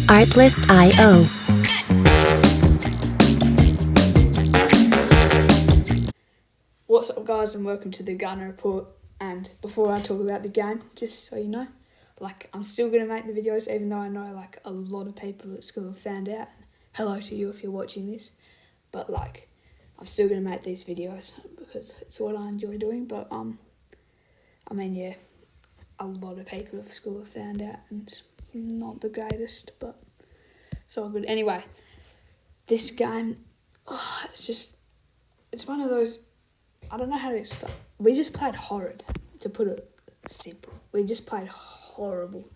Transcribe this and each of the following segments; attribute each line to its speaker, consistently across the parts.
Speaker 1: Artlist.io.
Speaker 2: What's up, guys, and welcome to the Ghana Report. And before I talk about the game, just so you know, I'm still going to make the videos, even though I know a lot of people at school have found out. Hello to you if you're watching this, but I'm still going to make these videos because it's what I enjoy doing. But a lot of people at school have found out, and it's not the greatest, but it's all good. Anyway, this game, it's one of those, I don't know how to explain. We just played horrid, to put it simple. We just played horrible.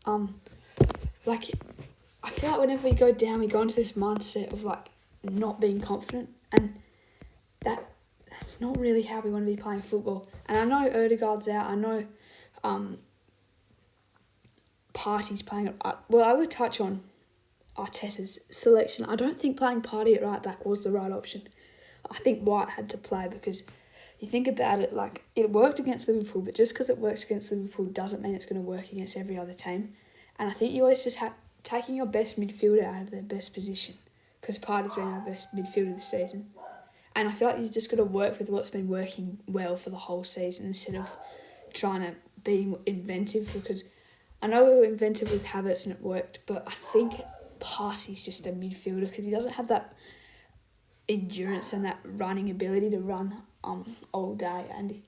Speaker 2: I feel like whenever we go down, we go into this mindset of not being confident, and that's not really how we want to be playing football. And I know Odegaard's out. I know Partey's playing. Well, I would touch on Arteta's selection. I don't think playing Partey at right back was the right option. I think White had to play because you think about it, it worked against Liverpool, but just because it works against Liverpool doesn't mean it's going to work against every other team. And I think you always just have taking your best midfielder out of their best position, because Partey's been our best midfielder this season. And I feel like you've just got to work with what's been working well for the whole season instead of trying to be inventive, because I know we were inventive with Havertz and it worked, but I think Partey's just a midfielder because he doesn't have that endurance and that running ability to run all day, and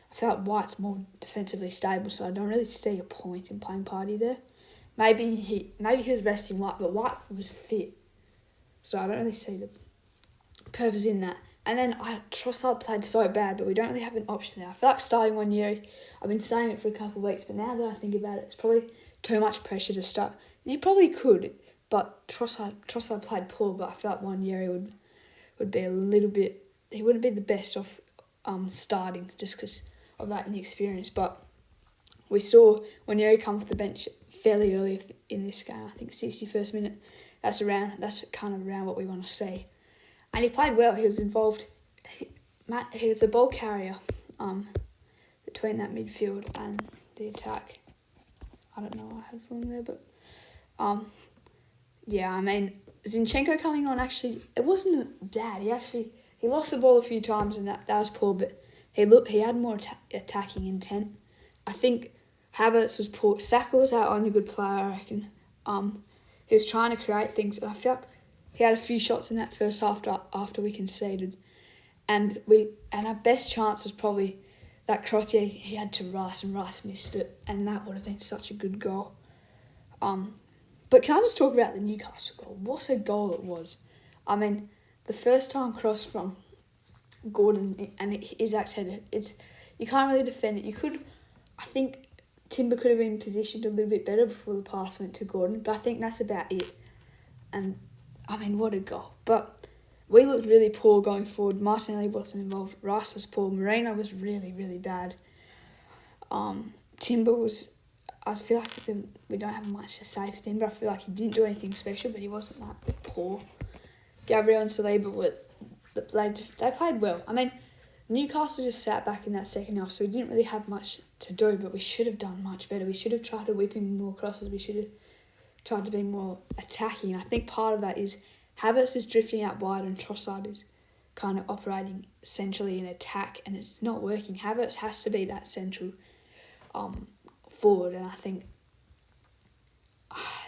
Speaker 2: I feel like White's more defensively stable, so I don't really see a point in playing Partey there. Maybe he was resting White, but White was fit, so I don't really see the purpose in that. And then Trossard played so bad, but we don't really have an option there. I feel like starting 1 year, I've been saying it for a couple of weeks, but now that I think about it, it's probably too much pressure to start. You probably could, but Trossard played poor, but I feel like 1 year he would be a little bit. He wouldn't be the best off starting just because of that inexperience. But we saw Wanyeri come off the bench fairly early in this game. I think 61st minute. That's kind of around what we want to see. And he played well. He was involved. He was a ball carrier between that midfield and the attack. I don't know what I had for him there, but Zinchenko coming on, actually, it wasn't bad. He lost the ball a few times, and that was poor, but he had more attacking intent. I think Havertz was poor. Saka was our only good player, I reckon. He was trying to create things, and I felt he had a few shots in that first half after we conceded, and our best chance was probably that cross he had to Rice, and Rice missed it, and that would have been such a good goal. But can I just talk about the Newcastle goal? What a goal it was. I mean, the first time cross from Gordon and Isaac's header, you can't really defend it. I think Timber could have been positioned a little bit better before the pass went to Gordon, but I think that's about it. And, I mean, what a goal. But we looked really poor going forward. Martinelli wasn't involved. Rice was poor. Moreno was really, really bad. Timber was... I feel like we don't have much to say for Timber. I feel like he didn't do anything special, but he wasn't that poor. Gabriel and Saliba they played well. I mean, Newcastle just sat back in that second half, so we didn't really have much to do, but we should have done much better. We should have tried to whip in more crosses. We should have tried to be more attacking. I think part of that is Havertz is drifting out wide and Trossard is kind of operating centrally in attack, and it's not working. Havertz has to be that central forward, and I think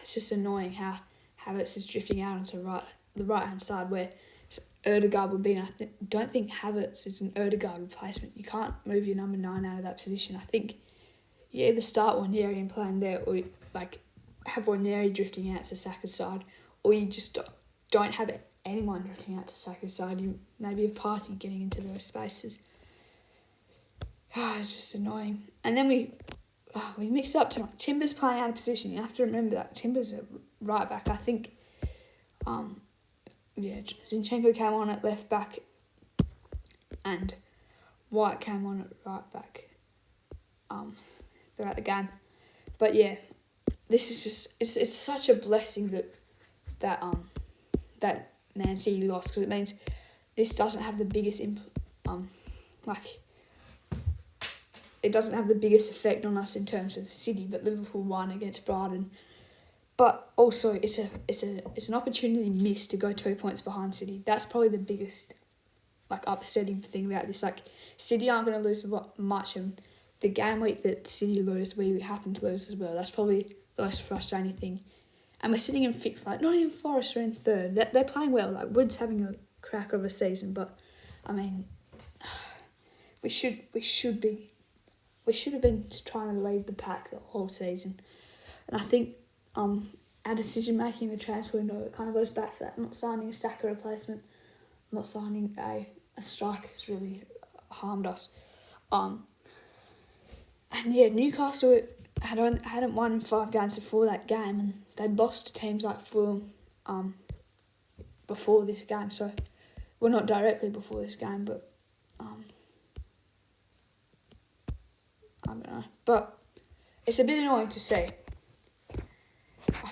Speaker 2: it's just annoying how Havertz is drifting out onto the right-hand side where Odegaard would be, and I don't think Havertz is an Odegaard replacement. You can't move your number 9 out of that position. I think you either start Wanyeri and play him there, or have Wanyeri drifting out to Saka's side, or you just don't have anyone drifting out to Saka's side. You maybe have Partey getting into those spaces. It's just annoying. And then we mixed it up too much. Timber's playing out of position. You have to remember that. Timber's a right back. I think Zinchenko came on at left back and White came on at right back throughout the game. But yeah, this is just it's such a blessing that Man City lost, because it means this doesn't have the biggest it doesn't have the biggest effect on us in terms of City, but Liverpool won against Brighton. But also, it's an opportunity missed to go 2 points behind City. That's probably the biggest, like, upsetting thing about this. Like, City aren't going to lose much, and the game week that City lose, we happen to lose as well. That's probably the most frustrating thing. And we're sitting in fifth, like, not even Forest are in third. They're playing well. Like, Wood's having a cracker of a season, but I mean, we should have been trying to lead the pack the whole season. And I think our decision making in the transfer window, it kind of goes back to that. Not signing a Saka replacement, not signing a striker has really harmed us. And yeah, Newcastle hadn't won in 5 games before that game, and they'd lost to teams like Fulham before this game. So, well, not directly before this game, but I don't know. But it's a bit annoying to see. I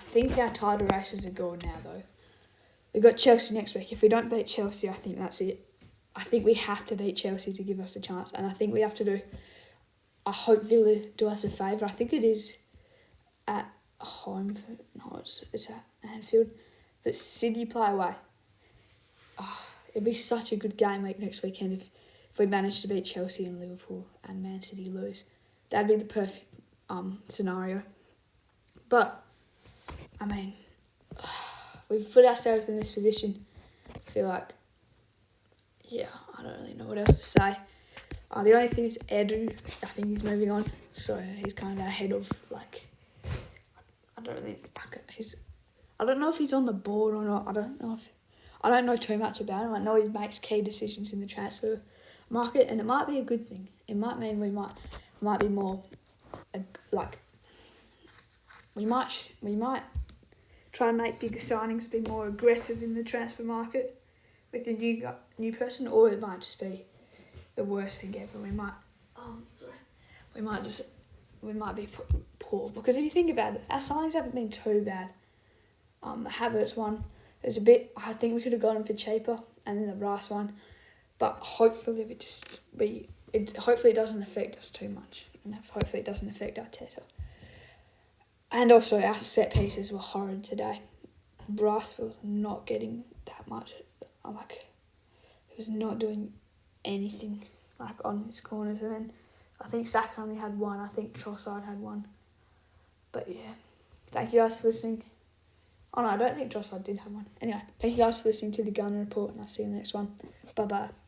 Speaker 2: think our title races are gone now, though. We've got Chelsea next week. If we don't beat Chelsea, I think that's it. I think we have to beat Chelsea to give us a chance, and I think we have to do. I hope Villa do us a favour. I think it is at home. No, it's at Anfield. But City play away. Oh, it'd be such a good game week next weekend if we manage to beat Chelsea and Liverpool and Man City lose. That'd be the perfect scenario. But, I mean, we've put ourselves in this position. I feel like, yeah, I don't really know what else to say. The only thing is Edu, I think he's moving on. So he's kind of ahead of, like, I don't know if he's on the board or not. I don't know too much about him. I know he makes key decisions in the transfer market, and it might be a good thing. It might mean we might be more, like, we might try and make bigger signings, be more aggressive in the transfer market with the new person, or it might just be the worst thing ever. We might be poor, because if you think about it, our signings haven't been too bad. The Havertz one is a bit. I think we could have got him for cheaper, and then the Rice one, but hopefully hopefully it doesn't affect us too much, and hopefully it doesn't affect Arteta. And also, our set pieces were horrid today. Rice was not getting that much. He was not doing anything on his corners, and then I think Saka only had one. I think Trossard had one. But yeah, thank you guys for listening. Oh no, I don't think Trossard did have one. Anyway, thank you guys for listening to the Gunner Report, and I'll see you in the next one. Bye bye.